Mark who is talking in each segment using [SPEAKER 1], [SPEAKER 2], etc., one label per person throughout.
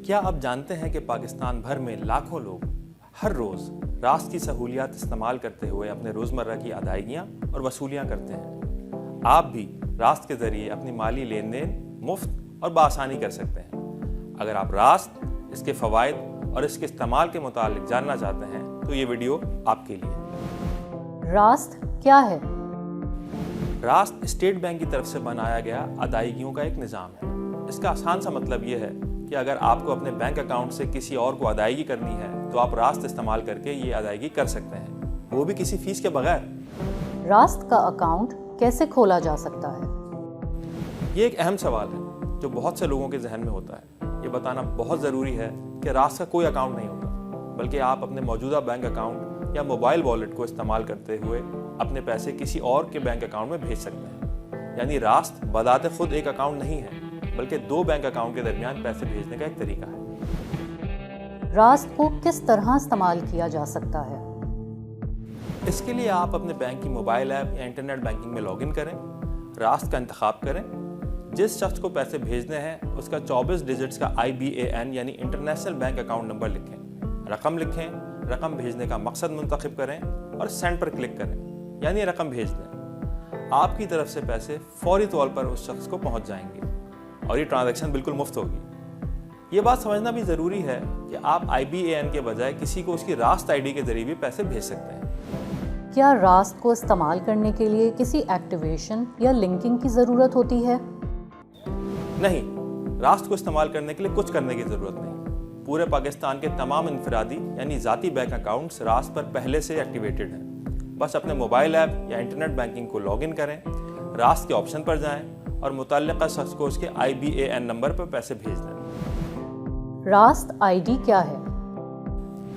[SPEAKER 1] क्या आप जानते हैं कि पाकिस्तान भर में लाखों लोग हर रोज़ रास्त की सहूलियात इस्तेमाल करते हुए अपने रोज़मर्रा की अदायगियाँ और वसूलियाँ करते हैं। आप भी रास्त के ज़रिए अपनी माली लेन देन मुफ्त और बआसानी कर सकते हैं। अगर आप रास्त, इसके फ़वाइद और इसके इस्तेमाल के मुतालिक जानना चाहते हैं तो ये वीडियो आपके लिए।
[SPEAKER 2] रास्त क्या है?
[SPEAKER 1] रास्त स्टेट बैंक की तरफ से बनाया गया अदायगियों का एक निज़ाम है। इसका आसान सा मतलब ये है कि अगर आपको अपने बैंक अकाउंट से किसी और को अदायगी करनी है तो आप रास्त इस्तेमाल करके ये अदायगी कर सकते हैं, वो भी किसी फीस के बगैर।
[SPEAKER 2] रास्त का अकाउंट कैसे खोला जा सकता है?
[SPEAKER 1] ये एक अहम सवाल है जो बहुत से लोगों के जहन में होता है। ये बताना बहुत ज़रूरी है कि रास्त का कोई अकाउंट नहीं होता, बल्कि आप अपने मौजूदा बैंक अकाउंट या मोबाइल वॉलेट को इस्तेमाल करते हुए अपने पैसे किसी और के बैंक अकाउंट में भेज सकते हैं। यानी रास्त बदाते खुद एक अकाउंट नहीं है, बल्कि दो बैंक अकाउंट के दरमियान पैसे भेजने का एक तरीका है।
[SPEAKER 2] रास्त को किस तरह इस्तेमाल किया जा सकता है?
[SPEAKER 1] इसके लिए आप अपने बैंक की मोबाइल ऐप या इंटरनेट बैंकिंग में लॉगिन करें, रास्त का इंतखाब करें, जिस शख्स को पैसे भेजने हैं उसका 24 डिजिट्स का IBAN यानी इंटरनेशनल बैंक अकाउंट नंबर लिखें, रकम भेजने का मकसद मुंतखब करें और सेंड पर क्लिक करें, यानी रकम भेज दें। आपकी तरफ से पैसे फौरी तौर पर उस शख्स को पहुंच जाएंगे और ये ट्रांजैक्शन बिल्कुल मुफ्त होगी। ये बात समझना भी ज़रूरी है कि आप IBAN के बजाय किसी को उसकी रास्त ID के जरिए भी पैसे भेज सकते हैं।
[SPEAKER 2] क्या रास्त को इस्तेमाल करने के लिए किसी एक्टिवेशन या लिंकिंग की ज़रूरत होती है?
[SPEAKER 1] नहीं, रास्त को इस्तेमाल करने के लिए कुछ करने की ज़रूरत नहीं। पूरे पाकिस्तान के तमाम इनफरादी यानी ज़ाती बैंक अकाउंट्स रास्त पर पहले से एक्टिवेटेड हैं। बस अपने मोबाइल ऐप या इंटरनेट बैंकिंग को लॉगिन करें, रास्त के ऑप्शन पर जाएं और मुतल्लिका शख्स को उसके IBAN नंबर पर पैसे भेज दें।
[SPEAKER 2] रास्त ID क्या है?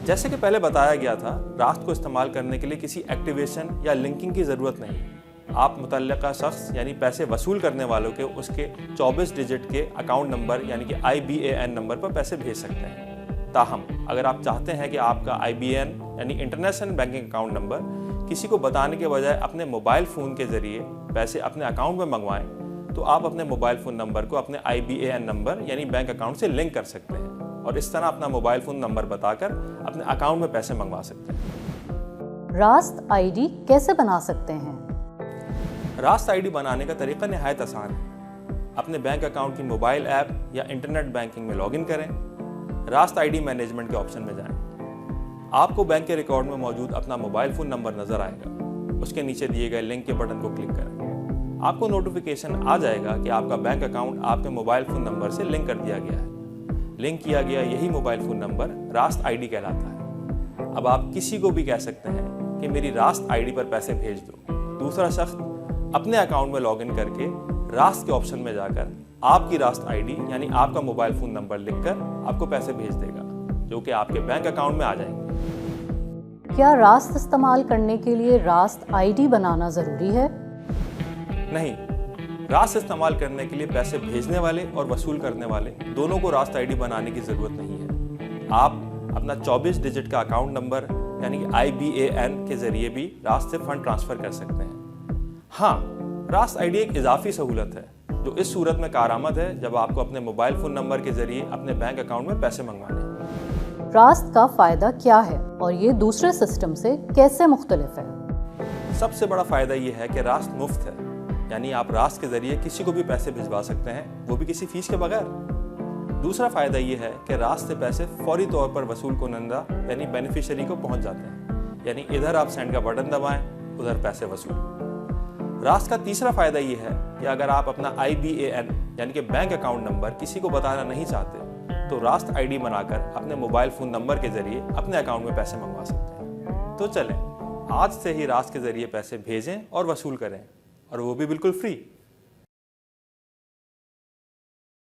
[SPEAKER 1] जैसे कि पहले बताया गया था, रास्त को इस्तेमाल करने के लिए किसी एक्टिवेशन या लिंकिंग की ज़रूरत नहीं। आप मुतल्लिका शख्स यानी पैसे वसूल करने वालों के उसके 24 डिजिट के अकाउंट नंबर यानी कि IBAN नंबर पर पैसे भेज सकते हैं। ताहम अगर आप चाहते हैं कि आपका IBAN यानी इंटरनेशनल बैंकिंग अकाउंट नंबर किसी को बताने के बजाय अपने मोबाइल फ़ोन के ज़रिए पैसे अपने अकाउंट में मंगवाएं, तो आप अपने मोबाइल फ़ोन नंबर को अपने IBAN नंबर यानी बैंक अकाउंट से लिंक कर सकते हैं और इस तरह अपना मोबाइल फ़ोन नंबर बताकर अपने अकाउंट में पैसे मंगवा सकते हैं।
[SPEAKER 2] रास्त ID कैसे बना सकते हैं?
[SPEAKER 1] रास्त ID बनाने का तरीका निहायत आसान है। अपने बैंक अकाउंट की मोबाइल ऐप या इंटरनेट बैंकिंग में लॉगिन करें, रास्त ID मैनेजमेंट के ऑप्शन में जाएं। आपको बैंक के रिकॉर्ड में मौजूद अपना मोबाइल फ़ोन नंबर नज़र आएगा। उसके नीचे दिए गए लिंक के बटन को क्लिक करें। आपको नोटिफिकेशन आ जाएगा कि आपका बैंक अकाउंट आपके मोबाइल फ़ोन नंबर से लिंक कर दिया गया है। लिंक किया गया यही मोबाइल फ़ोन नंबर रास्त ID कहलाता है। अब आप किसी को भी कह सकते हैं कि मेरी रास्त ID पर पैसे भेज दो। दूसरा शख्स अपने अकाउंट में लॉगिन करके रास्त के ऑप्शन में जाकर आपकी रास्त ID यानी आपका मोबाइल फ़ोन नंबर लिखकर आपको पैसे भेज देगा, जो कि आपके बैंक अकाउंट में आ जाएंगे।
[SPEAKER 2] क्या रास्त इस्तेमाल करने के लिए रास्त ID बनाना ज़रूरी है?
[SPEAKER 1] नहीं, रास्त इस्तेमाल करने के लिए पैसे भेजने वाले और वसूल करने वाले दोनों को रास्त ID बनाने की ज़रूरत नहीं है। आप अपना 24 डिजिट का अकाउंट नंबर यानी कि IBAN के ज़रिए भी रास्त से फ़ंड ट्रांसफ़र कर सकते हैं। हाँ, रास्त ID एक इजाफी सहूलत है जो इस सूरत में कारआमद है जब आपको अपने मोबाइल फ़ोन नंबर के ज़रिए अपने बैंक अकाउंट में पैसे मंगवाने हैं।
[SPEAKER 2] रास्त का फ़ायदा क्या है और ये दूसरे सिस्टम से कैसे मुख्तलिफ है?
[SPEAKER 1] सबसे बड़ा फ़ायदा ये है कि रास्त मुफ्त है, यानी आप रास्त के ज़रिए किसी को भी पैसे भिजवा सकते हैं, वो भी किसी फीस के बगैर। दूसरा फ़ायदा ये है कि रास्त से पैसे फौरी तौर पर वसूल कुनंदा यानी बेनिफिशियरी को पहुंच जाते हैं, यानी इधर आप सेंड का बटन दबाएं, उधर पैसे वसूल। रास्त का तीसरा फ़ायदा ये है कि अगर आप अपना IBAN यानी कि बैंक अकाउंट नंबर किसी को बताना नहीं चाहते तो रास्त ID बनाकर अपने मोबाइल फ़ोन नंबर के ज़रिए अपने अकाउंट में पैसे मंगवा सकते हैं। तो चलें, आज से ही रास्त के ज़रिए पैसे भेजें और वसूल करें, और वो भी बिल्कुल फ्री।